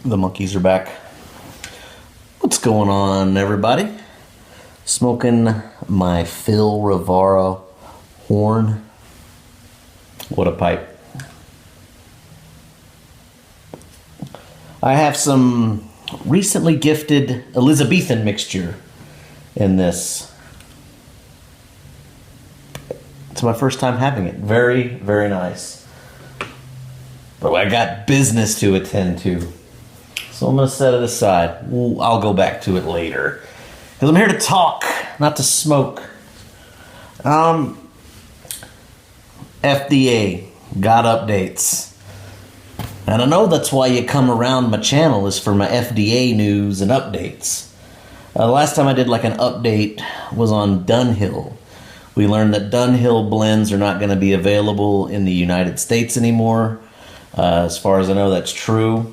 The monkeys are back. What's going on, everybody? Smoking my Phil Rivara horn. What a pipe. I have some recently gifted Elizabethan mixture in this. It's my first time having it. Very, very nice. But I got business to attend to. So I'm going to set it aside. I'll go back to it later. Because I'm here to talk, not to smoke. FDA got updates. And I know that's why you come around my channel, is for my FDA news and updates. The last time I did like an update was on Dunhill. We learned that Dunhill blends are not going to be available in the United States anymore. As far as I know, that's true.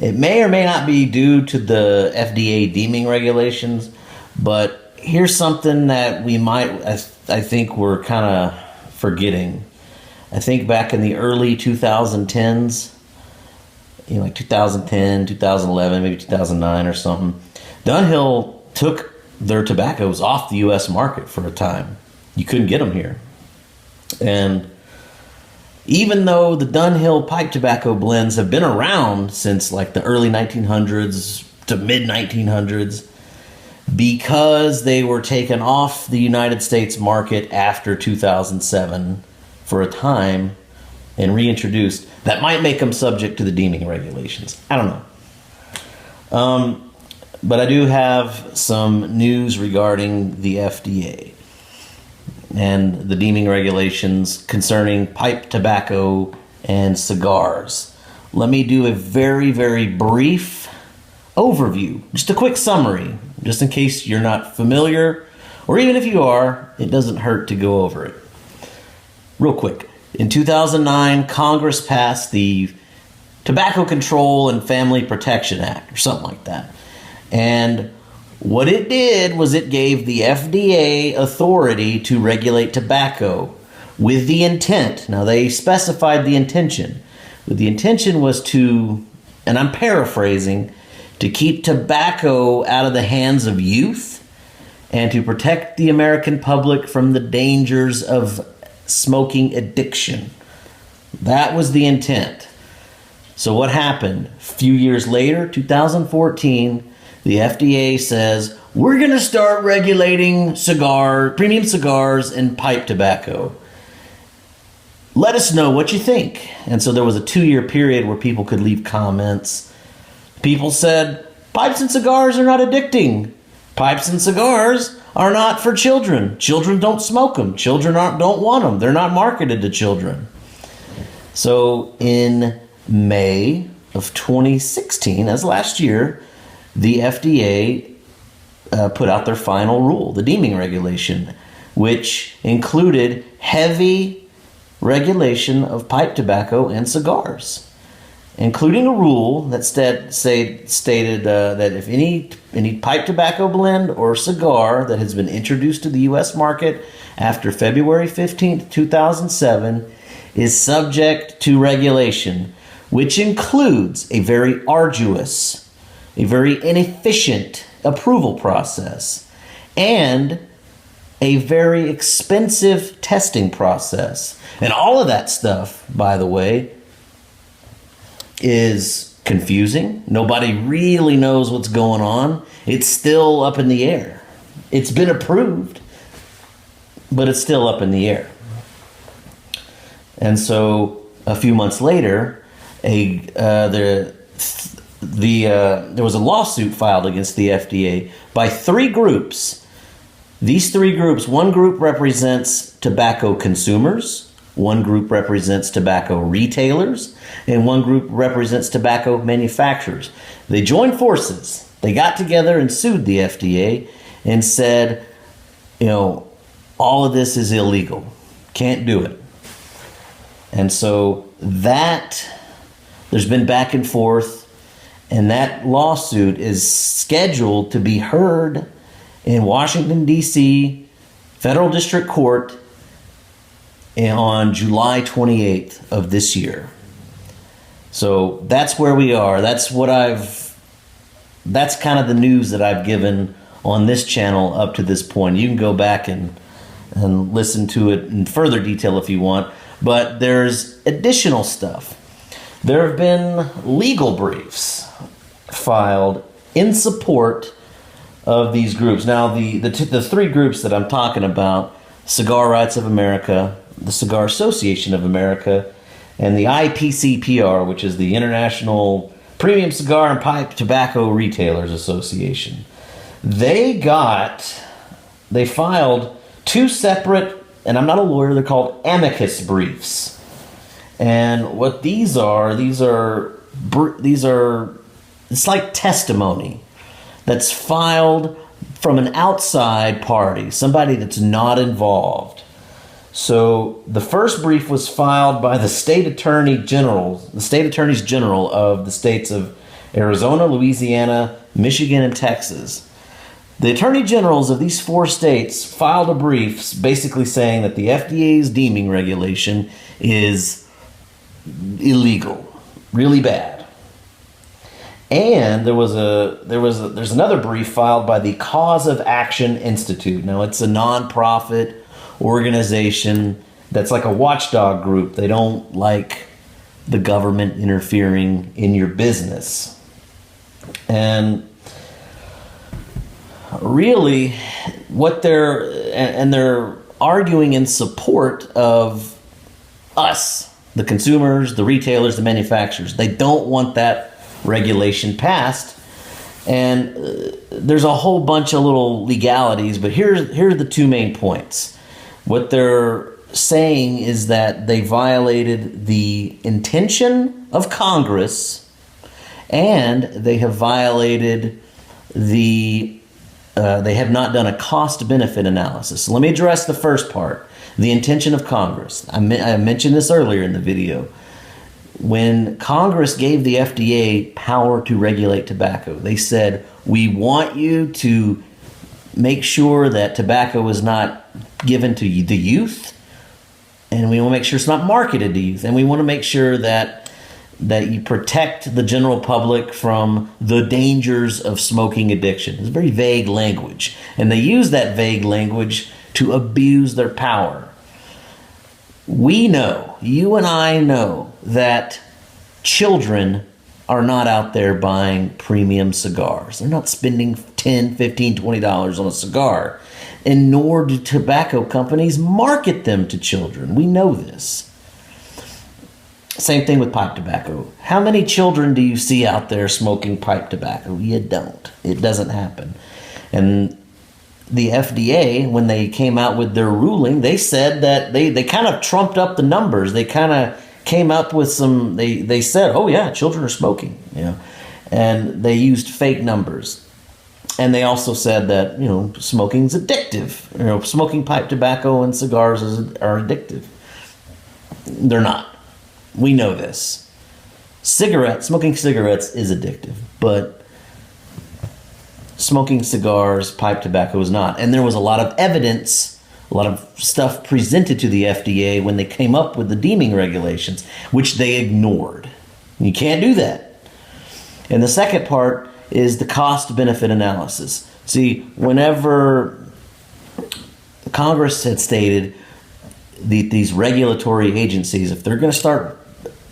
It may or may not be due to the FDA Deeming regulations, but here's something that we might, I think we're kind of forgetting. I think back in the early 2010s, like 2010, 2011, maybe 2009 or something, Dunhill took their tobaccos off the U.S. market for a time. You couldn't get them here. And even though the Dunhill pipe tobacco blends have been around since like the early 1900s to mid 1900s, because they were taken off the United States market after 2007 for a time and reintroduced, that might make them subject to the deeming regulations. I don't know. But I do have some news regarding the FDA and the deeming regulations concerning pipe tobacco and cigars. Let me do a very, very brief overview, just a quick summary, just in case you're not familiar, or even if you are, it doesn't hurt to go over it. Real quick, in 2009, Congress passed the Tobacco Control and Family Protection Act, or something like that. And what it did was it gave the FDA authority to regulate tobacco with the intent. Now, they specified the intention. The intention was to, and I'm paraphrasing, to keep tobacco out of the hands of youth and to protect the American public from the dangers of smoking addiction. That was the intent. So what happened? A few years later, 2014, the FDA says, we're going to start regulating premium cigars and pipe tobacco. Let us know what you think. And so there was a 2-year period where people could leave comments. People said, pipes and cigars are not addicting. Pipes and cigars are not for children. Children don't smoke them. Children don't want them. They're not marketed to children. So in May of 2016, as last year, the FDA put out their final rule, the deeming regulation, which included heavy regulation of pipe tobacco and cigars, including a rule that stated that if any pipe tobacco blend or cigar that has been introduced to the U.S. market after February 15th, 2007 is subject to regulation, which includes a very arduous, a very inefficient approval process, and a very expensive testing process. And all of that stuff, by the way, is confusing. Nobody really knows what's going on. It's still up in the air. It's been approved, but it's still up in the air. And so a few months later, there was a lawsuit filed against the FDA by 3 groups. These 3 groups, one group represents tobacco consumers, one group represents tobacco retailers, and one group represents tobacco manufacturers. They joined forces. They got together and sued the FDA and said, all of this is illegal. Can't do it. And so there's been back and forth. And that lawsuit is scheduled to be heard in Washington, D.C. Federal District Court on July 28th of this year. So that's where we are. That's kind of the news that I've given on this channel up to this point. You can go back and listen to it in further detail if you want. But there's additional stuff. There have been legal briefs filed in support of these groups. Now, the three groups that I'm talking about, Cigar Rights of America, the Cigar Association of America, and the IPCPR, which is the International Premium Cigar and Pipe Tobacco Retailers Association. They filed two separate, and I'm not a lawyer, they're called amicus briefs. And what these are, it's like testimony that's filed from an outside party, somebody that's not involved. So the first brief was filed by the state attorneys general of the states of Arizona, Louisiana, Michigan, and Texas. The attorney generals of these four states filed a brief basically saying that the FDA's deeming regulation is illegal, really bad. And there's another brief filed by the Cause of Action Institute. Now, it's a nonprofit organization that's like a watchdog group. They don't like the government interfering in your business. And really, what they're arguing in support of us, the consumers, the retailers, the manufacturers. They don't want that regulation passed. And there's a whole bunch of little legalities, but here are the two main points. What they're saying is that they violated the intention of Congress, and they have violated they have not done a cost-benefit analysis. So let me address the first part, the intention of Congress. I mentioned this earlier in the video. When Congress gave the FDA power to regulate tobacco, they said, we want you to make sure that tobacco is not given to the youth, and we want to make sure it's not marketed to youth, and we want to make sure that you protect the general public from the dangers of smoking addiction. It's very vague language, and they use that vague language to abuse their power. We know, you and I know, that children are not out there buying premium cigars. They're not spending $10, $15, $20 on a cigar, and nor do tobacco companies market them to children. We know this. Same thing with pipe tobacco. How many children do you see out there smoking pipe tobacco? You don't. It doesn't happen. And the FDA, when they came out with their ruling, they said that they kind of trumped up the numbers. They kind of came up with some, they said, oh yeah, children are smoking, and they used fake numbers. And they also said that, smoking's addictive. Smoking pipe tobacco and cigars are addictive. They're not. We know this. Smoking cigarettes is addictive, but smoking cigars, pipe tobacco is not. And there was a lot of evidence, a lot of stuff presented to the FDA when they came up with the deeming regulations, which they ignored. You can't do that. And the second part is the cost-benefit analysis. See, whenever Congress had stated these regulatory agencies, if they're going to start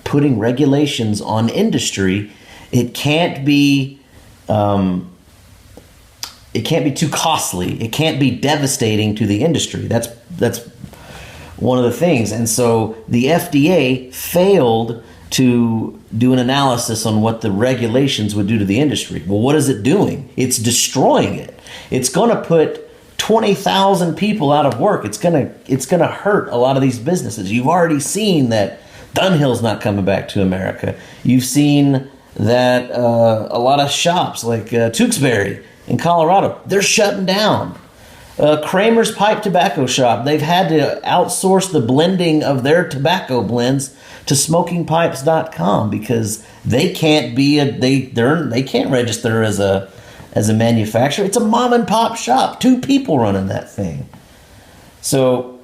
putting regulations on industry, it can't be too costly. It can't be devastating to the industry. That's one of the things. And so the FDA failed to do an analysis on what the regulations would do to the industry. Well, what is it doing? It's destroying it. It's going to put 20,000 people out of work. It's going to hurt a lot of these businesses. You've already seen that Dunhill's not coming back to America. You've seen that a lot of shops like Tewksbury in Colorado, they're shutting down. Kramer's Pipe Tobacco Shop, they've had to outsource the blending of their tobacco blends to smokingpipes.com because they can't they can't register as a manufacturer. It's a mom and pop shop, 2 people running that thing. So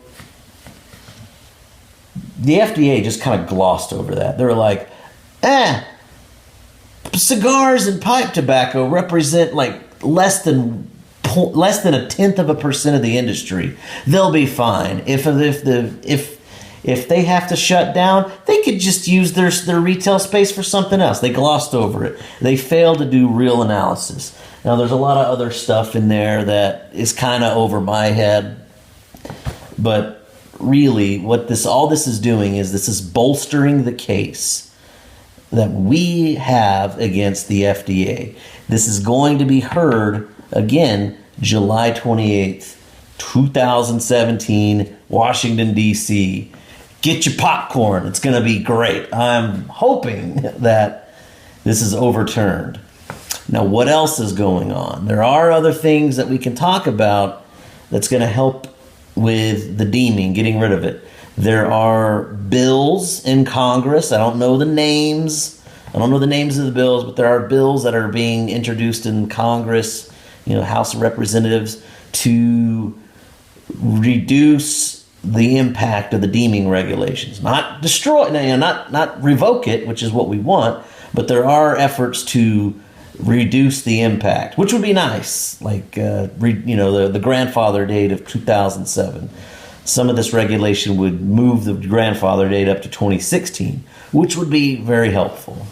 the FDA just kind of glossed over that. They were like, Cigars and pipe tobacco represent like less than a tenth of a percent of the industry. They'll be fine. If they have to shut down, they could just use their retail space for something else. They glossed over it. They failed to do real analysis. Now, there's a lot of other stuff in there that is kind of over my head, but really, what all this is doing is this is bolstering the case that we have against the FDA. This is going to be heard again July 28th, 2017, Washington, D.C. Get your popcorn. It's going to be great. I'm hoping that this is overturned. Now, what else is going on? There are other things that we can talk about that's going to help with the deeming, getting rid of it. There are bills in Congress. I don't know the names. I don't know the names of the bills, but there are bills that are being introduced in Congress, House of Representatives, to reduce the impact of the deeming regulations. Not destroy, not revoke it, which is what we want, but there are efforts to reduce the impact, which would be nice, like the grandfather date of 2007. Some of this regulation would move the grandfather date up to 2016, which would be very helpful.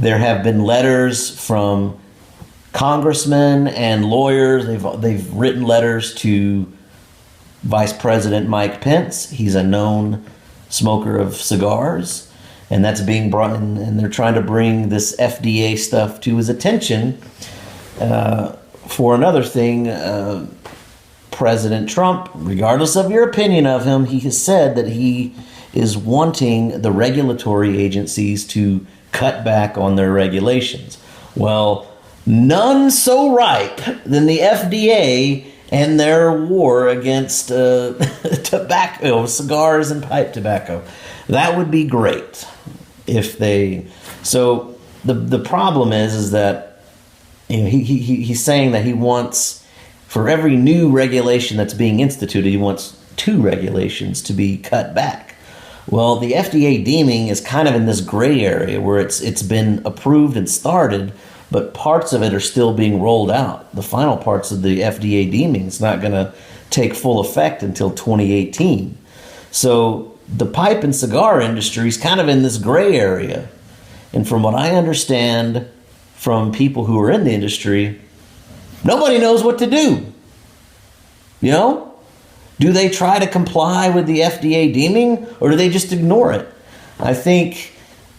There have been letters from congressmen and lawyers. They've written letters to Vice President Mike Pence. He's a known smoker of cigars, and that's being brought in, and they're trying to bring this FDA stuff to his attention. For another thing, President Trump, regardless of your opinion of him, he has said that he is wanting the regulatory agencies to cut back on their regulations. Well, none so ripe than the FDA and their war against tobacco, cigars and pipe tobacco. That would be great if they. So the problem is that he's saying that he wants, for every new regulation that's being instituted, he wants 2 regulations to be cut back. Well, the FDA deeming is kind of in this gray area where it's been approved and started, but parts of it are still being rolled out. The final parts of the FDA deeming is not going to take full effect until 2018. So the pipe and cigar industry is kind of in this gray area. And from what I understand from people who are in the industry, nobody knows what to do. Do they try to comply with the FDA deeming, or do they just ignore it? I think,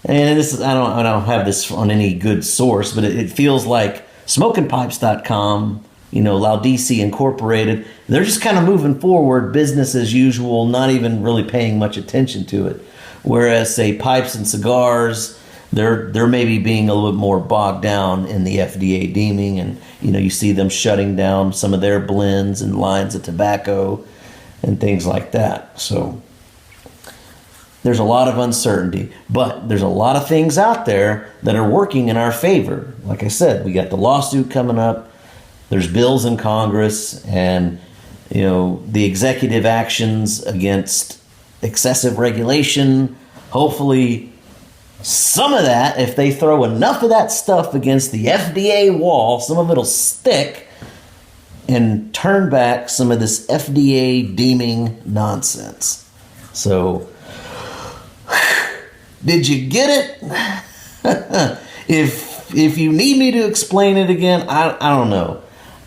and this is, I don't have this on any good source, but it feels like smokingpipes.com, Laudisi Incorporated, they're just kind of moving forward, business as usual, not even really paying much attention to it. Whereas, say, pipes and cigars, they're maybe being a little bit more bogged down in the FDA deeming, and you see them shutting down some of their blends and lines of tobacco and things like that. So there's a lot of uncertainty, but there's a lot of things out there that are working in our favor. Like I said, we got the lawsuit coming up. There's bills in Congress, and the executive actions against excessive regulation. Hopefully some of that, if they throw enough of that stuff against the FDA wall, some of it'll stick and turn back some of this FDA deeming nonsense. So, did you get it? If you need me to explain it again, I don't know.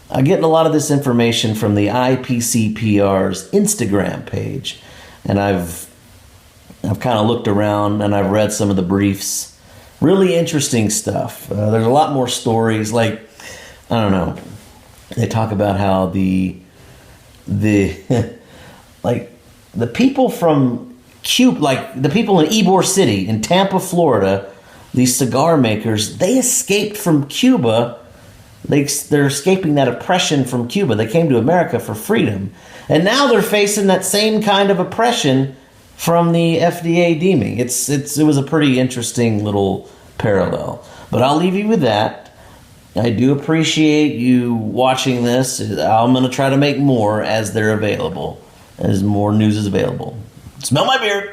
I'm getting a lot of this information from the IPCPR's Instagram page, and I've kind of looked around and I've read some of the briefs. Really interesting stuff. There's a lot more stories. Like, I don't know. They talk about how the people from Cuba, like the people in Ybor City in Tampa, Florida, these cigar makers, they escaped from Cuba. They're escaping that oppression from Cuba. They came to America for freedom, and now they're facing that same kind of oppression from the FDA deeming. It was a pretty interesting little parallel. But I'll leave you with that. I do appreciate you watching this. I'm going to try to make more as they're available, as more news is available. Smell my beard.